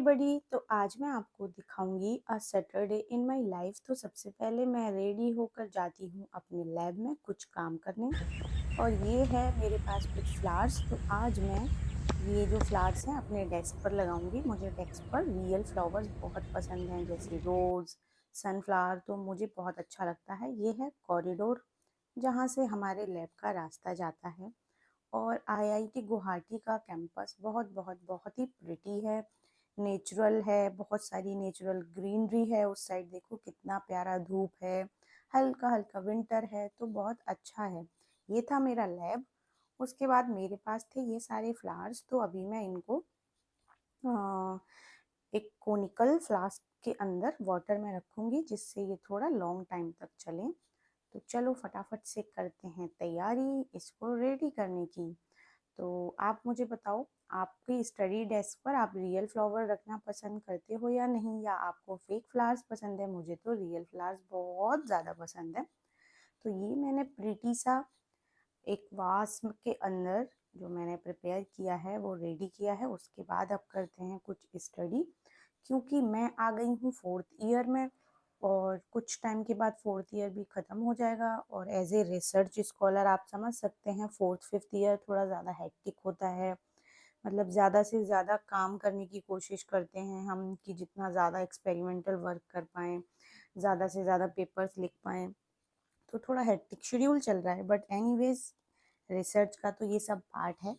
Everybody. तो आज मैं आपको दिखाऊंगी a Saturday in my life. तो सबसे पहले मैं रेडी होकर जाती हूँ अपने लैब में कुछ काम करने। और ये है मेरे पास कुछ फ्लावर्स। तो आज मैं ये जो फ्लावर्स हैं अपने डेस्क पर लगाऊंगी। मुझे डेस्क पर रियल फ्लावर्स बहुत पसंद हैं, जैसे रोज़, सनफ्लावर। तो मुझे बहुत अच्छा लगता है। ये है कॉरिडोर जहाँ से हमारे लैब का रास्ता जाता है। और आईआईटी गुवाहाटी का कैंपस बहुत बहुत बहुत ही प्रिटी है, नेचुरल है। बहुत सारी नेचुरल ग्रीनरी है उस साइड। देखो कितना प्यारा धूप है, हल्का हल्का विंटर है, तो बहुत अच्छा है। ये था मेरा लैब। उसके बाद मेरे पास थे ये सारे फ्लावर्स। तो अभी मैं इनको एक कोनिकल फ्लास्क के अंदर वाटर में रखूँगी, जिससे ये थोड़ा लॉन्ग टाइम तक चले। तो चलो फटाफट से करते हैं तैयारी इसको रेडी करने की। तो आप मुझे बताओ, आपकी स्टडी डेस्क पर आप रियल फ्लावर रखना पसंद करते हो या नहीं, या आपको फेक फ्लावर्स पसंद है? मुझे तो रियल फ्लावर्स बहुत ज़्यादा पसंद है। तो ये मैंने प्रिटी सा एक वास के अंदर जो मैंने प्रिपेयर किया है वो रेडी किया है। उसके बाद अब करते हैं कुछ स्टडी, क्योंकि मैं आ गई हूँ फोर्थ ईयर में और कुछ टाइम के बाद फोर्थ ईयर भी ख़त्म हो जाएगा। और एज ए रिसर्च स्कॉलर आप समझ सकते हैं फोर्थ फिफ्थ ईयर थोड़ा ज़्यादा हेक्टिक होता है। मतलब ज़्यादा से ज़्यादा काम करने की कोशिश करते हैं हम कि जितना ज़्यादा एक्सपेरिमेंटल वर्क कर पाएँ, ज़्यादा से ज़्यादा पेपर्स लिख पाएँ। तो थोड़ा हेक्टिक शेड्यूल चल रहा है, बट एनीवेज रिसर्च का तो ये सब पार्ट है।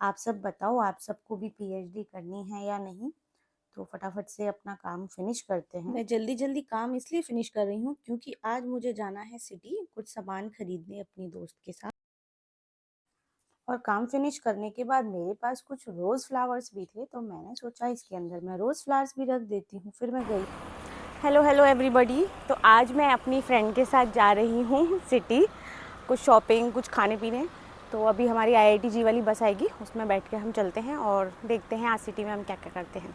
आप सब बताओ, आप सबको भी पीएचडी करनी है या नहीं? तो फटाफट से अपना काम फिनिश करते हैं। मैं जल्दी जल्दी काम इसलिए फिनिश कर रही हूँ क्योंकि आज मुझे जाना है सिटी कुछ सामान खरीदने अपनी दोस्त के साथ। और काम फिनिश करने के बाद मेरे पास कुछ रोज़ फ्लावर्स भी थे, तो मैंने सोचा इसके अंदर मैं रोज़ फ्लावर्स भी रख देती हूँ। फिर मैं गई। Hello hello everybody. तो आज मैं अपनी फ्रेंड के साथ जा रही हूँ सिटी, कुछ शॉपिंग, कुछ खाने पीने। तो अभी हमारी आईआईटी जी वाली बस आएगी, उसमें बैठ के हम चलते हैं और देखते हैं आज सिटी में हम क्या क्या करते हैं।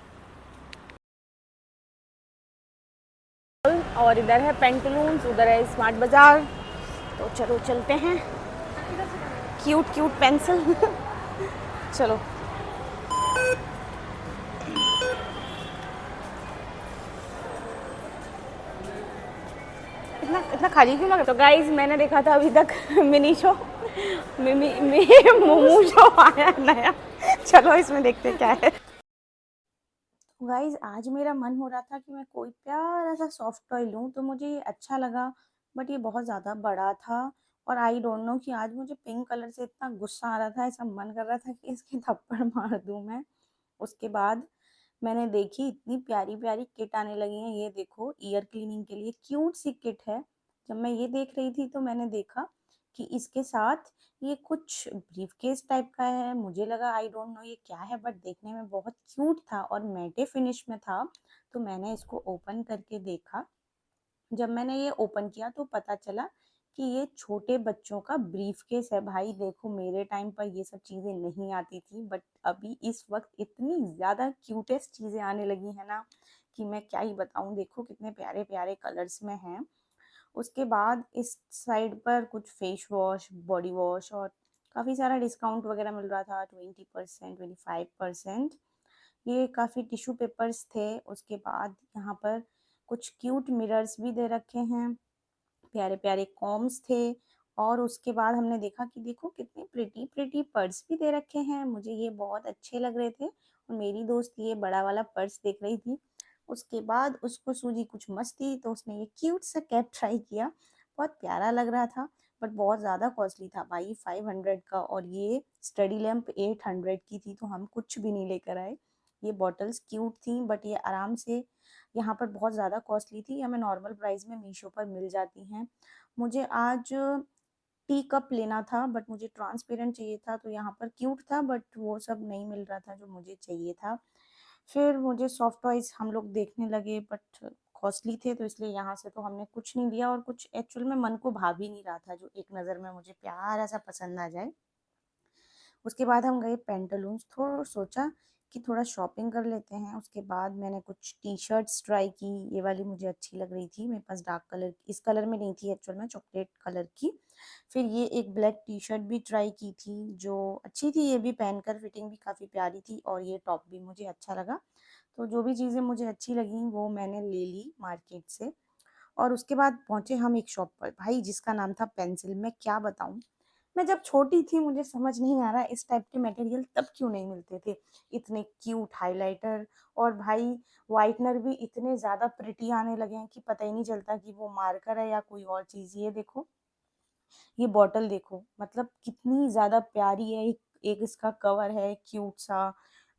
और इधर है पेंटलून्स, उधर है स्मार्ट बाज़ार। तो चलो चलते हैं। क्यूट क्यूट पेंसिल चलो। इतना इतना खाली क्यों लग रहा? तो गाइज मैंने देखा था अभी तक मिनी शो, मोमो शो आया नया। चलो इसमें देखते क्या है। गाइज आज मेरा मन हो रहा था कि मैं कोई प्यारा सा सॉफ्ट टॉय लूँ, तो मुझे ये अच्छा लगा। बट ये बहुत ज़्यादा बड़ा था और आई डोंट नो कि आज मुझे पिंक कलर से इतना गुस्सा आ रहा था, ऐसा मन कर रहा था कि इसके थप्पड़ मार दूँ मैं। उसके बाद मैंने देखी इतनी प्यारी प्यारी किट आने लगी हैं। ये देखो ईयर क्लीनिंग के लिए क्यूट सी किट है। जब मैं ये देख रही थी तो मैंने देखा कि इसके साथ ये कुछ ब्रीफकेस टाइप का है। मुझे लगा आई डोंट नो ये क्या है, बट देखने में बहुत क्यूट था और मैटे फिनिश में था। तो मैंने इसको ओपन करके देखा। जब मैंने ये ओपन किया तो पता चला कि ये छोटे बच्चों का ब्रीफकेस है। भाई देखो मेरे टाइम पर ये सब चीज़ें नहीं आती थी, बट अभी इस वक्त इतनी ज़्यादा क्यूटेस्ट चीज़ें आने लगी हैं ना कि मैं क्या ही बताऊँ। देखो कितने प्यारे प्यारे कलर्स में हैं। उसके बाद इस साइड पर कुछ फेस वॉश, बॉडी वॉश और काफ़ी सारा डिस्काउंट वगैरह मिल रहा था, 20%, 25%। ये काफ़ी टिश्यू पेपर्स थे। उसके बाद यहाँ पर कुछ क्यूट मिरर्स भी दे रखे हैं, प्यारे प्यारे कॉम्स थे। और उसके बाद हमने देखा कि देखो कितने प्रिटी प्रिटी पर्स भी दे रखे हैं। मुझे ये बहुत अच्छे लग रहे थे और मेरी दोस्त ये बड़ा वाला पर्स देख रही थी। उसके बाद उसको सूझी कुछ मस्ती, तो उसने ये क्यूट सा कैप ट्राई किया। बहुत प्यारा लग रहा था, बट बहुत ज़्यादा कॉस्टली था भाई, 500 का। और ये स्टडी लैम्प 800 की थी, तो हम कुछ भी नहीं लेकर आए। ये बॉटल्स क्यूट थी, बट ये आराम से यहाँ पर बहुत ज़्यादा कॉस्टली थी। हमें नॉर्मल प्राइस में मीशो पर मिल जाती हैं। मुझे आज टी कप लेना था, बट मुझे ट्रांसपेरेंट चाहिए था। तो यहाँ पर क्यूट था, बट वो सब नहीं मिल रहा था जो मुझे चाहिए था। फिर मुझे सॉफ्ट टॉयज हम लोग देखने लगे, बट कॉस्टली थे, तो इसलिए यहाँ से तो हमने कुछ नहीं लिया। और कुछ एक्चुअल में मन को भा भी नहीं रहा था जो एक नज़र में मुझे प्यारा सा पसंद आ जाए। उसके बाद हम गए पेंटालून्स। थोड़ा सोचा कि थोड़ा शॉपिंग कर लेते हैं। उसके बाद मैंने कुछ टी शर्ट्स ट्राई की। ये वाली मुझे अच्छी लग रही थी, मेरे पास डार्क कलर, इस कलर में नहीं थी एक्चुअल में, चॉकलेट कलर की। फिर ये एक ब्लैक टी शर्ट भी ट्राई की थी जो अच्छी थी, ये भी पहनकर फिटिंग भी काफ़ी प्यारी थी और ये टॉप भी मुझे अच्छा लगा। तो जो भी चीज़ें मुझे अच्छी लगी वो मैंने ले ली मार्केट से। और उसके बाद पहुँचे हम एक शॉप पर, भाई जिसका नाम था पेंसिल। मैं क्या बताऊँ, मैं जब छोटी थी मुझे समझ नहीं आ रहा इस टाइप के मटेरियल तब क्यों नहीं मिलते थे। इतने क्यूट हाइलाइटर, और भाई व्हाइटनर भी इतने ज़्यादा प्रिटी आने लगे हैं कि पता ही नहीं चलता कि वो मार्कर है या कोई और चीज़। ये देखो, ये बॉटल देखो, मतलब कितनी ज़्यादा प्यारी है। एक इसका कवर है क्यूट सा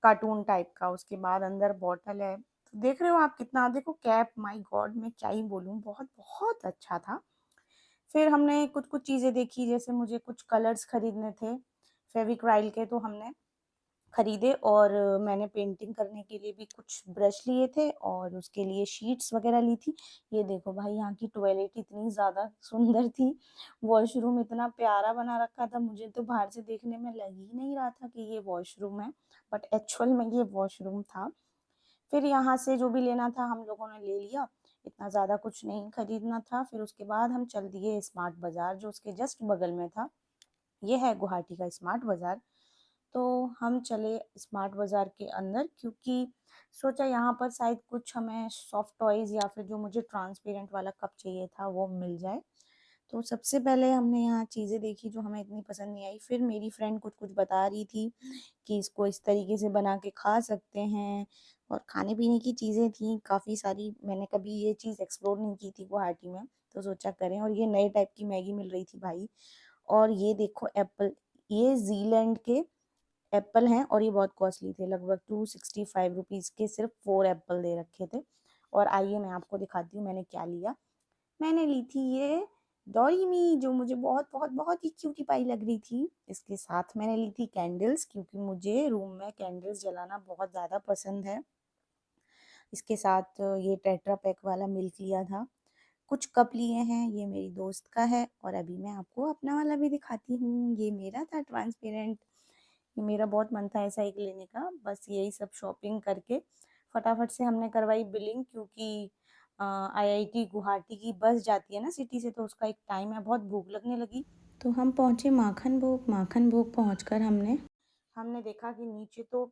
कार्टून टाइप का, उसके बाद अंदर बॉटल है। तो देख रहे हो आप कितना, देखो कैप, माय गॉड मैं क्या ही बोलूँ, बहुत बहुत अच्छा था। फिर हमने कुछ-कुछ चीज़ें देखी, जैसे मुझे कुछ कलर्स खरीदने थे फेविक्राइल के, तो हमने खरीदे। और मैंने पेंटिंग करने के लिए भी कुछ ब्रश लिए थे और उसके लिए शीट्स वगैरह ली थी। ये देखो भाई, यहाँ की टॉयलेट इतनी ज़्यादा सुंदर थी, वॉशरूम इतना प्यारा बना रखा था, मुझे तो बाहर से देखने में लग ही नहीं रहा था कि ये वॉशरूम है, बट एक्चुअल में ये वॉशरूम था। फिर यहाँ से जो भी लेना था हम लोगों ने ले लिया, इतना ज़्यादा कुछ नहीं खरीदना था। फिर उसके बाद हम चल दिए स्मार्ट बाज़ार, जो उसके जस्ट बगल में था। ये है गुवाहाटी का स्मार्ट बाज़ार। तो हम चले स्मार्ट बाज़ार के अंदर, क्योंकि सोचा यहाँ पर शायद कुछ हमें सॉफ्ट टॉयज़ या फिर जो मुझे ट्रांसपेरेंट वाला कप चाहिए था वो मिल जाए। तो सबसे पहले हमने यहाँ चीज़ें देखी जो हमें इतनी पसंद नहीं आई। फिर मेरी फ्रेंड कुछ-कुछ बता रही थी कि इसको इस तरीके से बना के खा सकते हैं, और खाने-पीने की चीज़ें थी काफ़ी सारी। मैंने कभी ये चीज़ एक्सप्लोर नहीं की थी गुवाहाटी में, तो सोचा करें। और ये नए टाइप की मैगी मिल रही थी भाई। और ये देखो एप्पल, ये ज़ीलैंड के एप्पल हैं और ये बहुत कॉस्टली थे, लगभग 265 रुपीज़ के सिर्फ 4 एप्पल दे रखे थे। और आइए मैं आपको दिखाती हूँ मैंने क्या लिया। मैंने ली थी ये डोरेमी, जो मुझे बहुत बहुत बहुत ही क्यूटी पाई लग रही थी। इसके साथ मैंने ली थी कैंडल्स, क्योंकि मुझे रूम में कैंडल्स जलाना बहुत ज़्यादा पसंद है। इसके साथ ये टेट्रा पैक वाला मिल्क लिया था। कुछ कप लिए हैं, ये मेरी दोस्त का है, और अभी मैं आपको अपना वाला भी दिखाती हूँ। ये मेरा था ट्रांसपेरेंट। ये मेरा बहुत मन था ऐसा एक लेने का। बस यही सब शॉपिंग करके फटाफट से हमने करवाई बिलिंग, क्योंकि आईआईटी गुवाहाटी की बस जाती है ना सिटी से, तो उसका एक टाइम है। बहुत भूख लगने लगी, तो हम पहुँचे माखन भोग। माखन भोग पहुँचकर हमने हमने देखा कि नीचे तो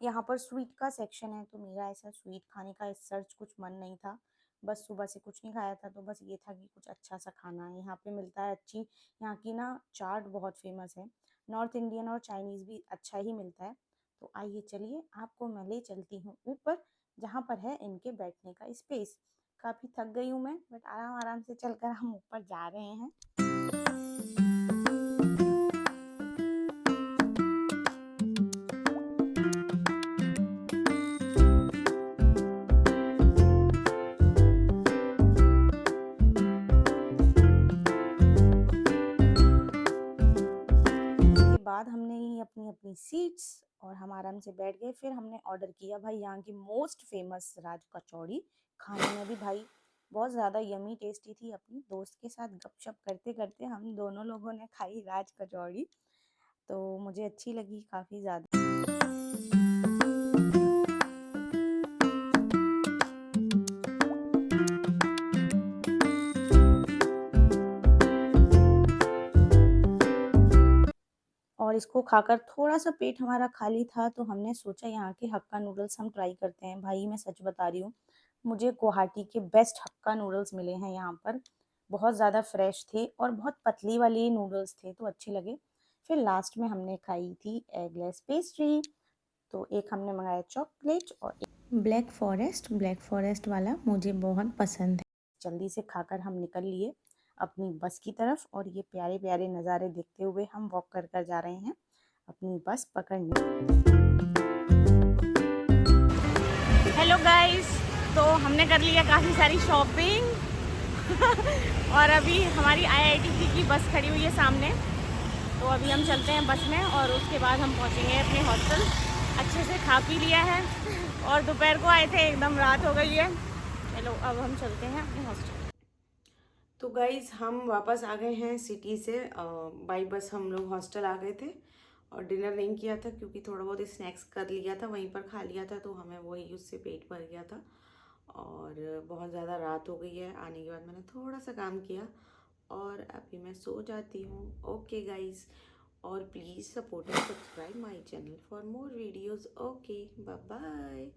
यहाँ पर स्वीट का सेक्शन है, तो मेरा ऐसा स्वीट खाने का इस सर्च कुछ मन नहीं था। बस सुबह से कुछ नहीं खाया था, तो बस ये था कि कुछ अच्छा सा खाना है। यहाँ पे मिलता है अच्छी, यहाँ की ना चाट बहुत फेमस है। नॉर्थ इंडियन और चाइनीज़ भी अच्छा ही मिलता है। तो आइए चलिए आपको मैं ले चलती हूँ ऊपर, जहाँ पर है इनके बैठने का स्पेस। काफ़ी थक गई हूँ मैं, बट आराम आराम से चलकर हम ऊपर जा रहे हैं। उसके बाद हमने ली अपनी अपनी सीट्स और हम आराम से बैठ गए। फिर हमने ऑर्डर किया भाई यहाँ की मोस्ट फेमस राज कचौड़ी। खाने में भी भाई बहुत ज़्यादा यमी टेस्टी थी। अपनी दोस्त के साथ गपशप करते करते हम दोनों लोगों ने खाई राज कचौड़ी, तो मुझे अच्छी लगी काफ़ी ज़्यादा। और इसको खाकर थोड़ा-सा पेट हमारा खाली था, तो हमने सोचा यहाँ के हक्का नूडल्स हम ट्राई करते हैं। भाई मैं सच बता रही हूँ, मुझे गुवाहाटी के बेस्ट हक्का नूडल्स मिले हैं यहाँ पर। बहुत ज़्यादा फ्रेश थे और बहुत पतली वाली नूडल्स थे, तो अच्छे लगे। फिर लास्ट में हमने खाई थी एगलेस पेस्ट्री, तो एक हमने मँगाया चॉकलेट और एक ब्लैक फ़ॉरेस्ट। ब्लैक फ़ॉरेस्ट वाला मुझे बहुत पसंद है। जल्दी से खाकर हम निकल लिए अपनी बस की तरफ, और ये प्यारे-प्यारे नज़ारे देखते हुए हम वॉक कर कर जा रहे हैं अपनी बस पकड़ने। हेलो गाइस, तो हमने कर लिया काफ़ी सारी शॉपिंग और अभी हमारी आईआईटी की बस खड़ी हुई है सामने। तो अभी हम चलते हैं बस में और उसके बाद हम पहुंचेंगे अपने हॉस्टल। अच्छे से खा पी लिया है और दोपहर को आए थे, एकदम रात हो गई है। चलो अब हम चलते हैं अपने हॉस्टल। तो गाइज़ हम वापस आ गए हैं सिटी से। बाई बस हम लोग हॉस्टल आ गए थे और डिनर नहीं किया था, क्योंकि थोड़ा बहुत स्नैक्स कर लिया था, वहीं पर खा लिया था, तो हमें वही उससे पेट भर गया था। और बहुत ज़्यादा रात हो गई है। आने के बाद मैंने थोड़ा सा काम किया और अभी मैं सो जाती हूँ। ओके गाइज़, और please support and subscribe my channel for more videos. Okay, bye bye.